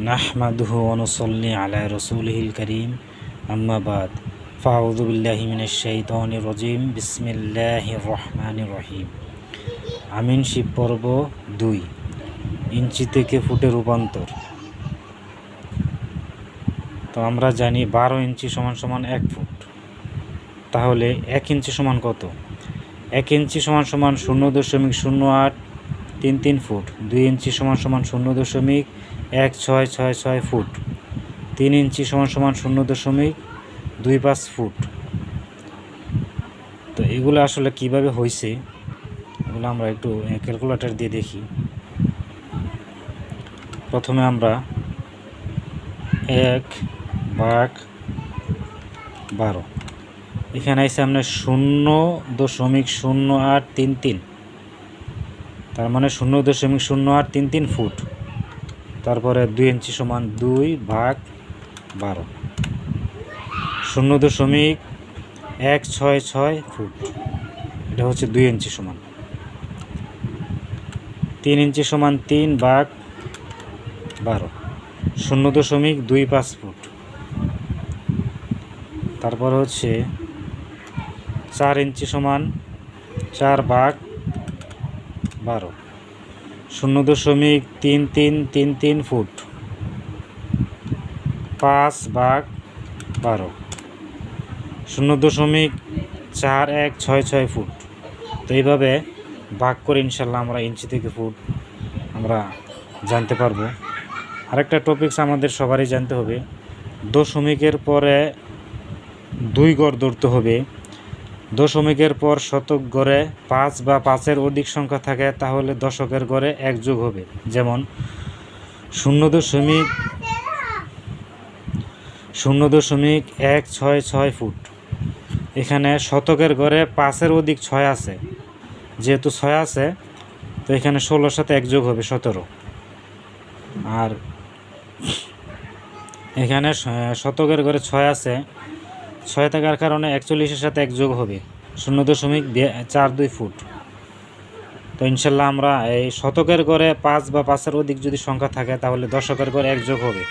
নাহমাদুহু ওয়া নুসাল্লি আলা রাসূলিহিল কারীম আম্মা বাদ ফাআউযু বিল্লাহি মিনাশ শাইতানির রাজীম বিসমিল্লাহির রহমানির রহিম। আমিন শিব পর্ব 2, ইঞ্চি থেকে ফুটে রূপান্তর। তো আমরা জানি 12 ইঞ্চি সমান সমান 1 ফুট। তাহলে 1 ইঞ্চি সমান কত? 1 ইঞ্চি সমান সমান 0.0833 ফুট। 2 ইঞ্চি সমান সমান 0.1666 ফুট। 3 ইঞ্চি সমান সমান 0.25 ফুট। তো এগুলো আসলে কিভাবে হয়েছে এগুলো আমরা একটু ক্যালকুলেটর দিয়ে দেখি। প্রথমে আমরা 1/12 এখানে আছে আপনার 0.0833, তার মানে 0.0833 ফুট। তারপরে 2 ইঞ্চি সমান 2/12, 0.166 ফুট। এটা হচ্ছে 2 ইঞ্চি সমান। 3 ইঞ্চি সমান 3/12, 0.25 ফুট। তারপর হচ্ছে 4 ইঞ্চি সমান 4/12, 0.3333 ফুট। 5/12, 0.4166 ফুট। তো এইভাবে ভাগ করে ইনশাল্লাহ আমরা ইঞ্চি থেকে ফুট আমরা জানতে পারবো। আরেকটা টপিকস আমাদের সবারই জানতে হবে, দশমিকের পরে 2 গড় ধরতে হবে। দশমিকের পর শতক গড়ে 5 বা 5-এর অধিক সংখ্যা থাকে, তাহলে দশকের গড়ে 1 যোগ হবে। যেমন 0.166 ফুট। এখানে শতকের গড়ে 5-এর অধিক 6 আছে, যেহেতু 6 আছে তো এখানে 16-র সাথে 1 যোগ হবে 17। আর এখানে শতকের ঘরে 6 আছে, 6 থাকার কারণে 41-এর সাথে 1 যোগ হবে 0.42 ফুট। তো ইনশাল্লাহ আমরা এই শতকের ঘরে 5 বা 5-এর অধিক যদি সংখ্যা থাকে, তাহলে দশকের ঘরে 1 যোগ হবে।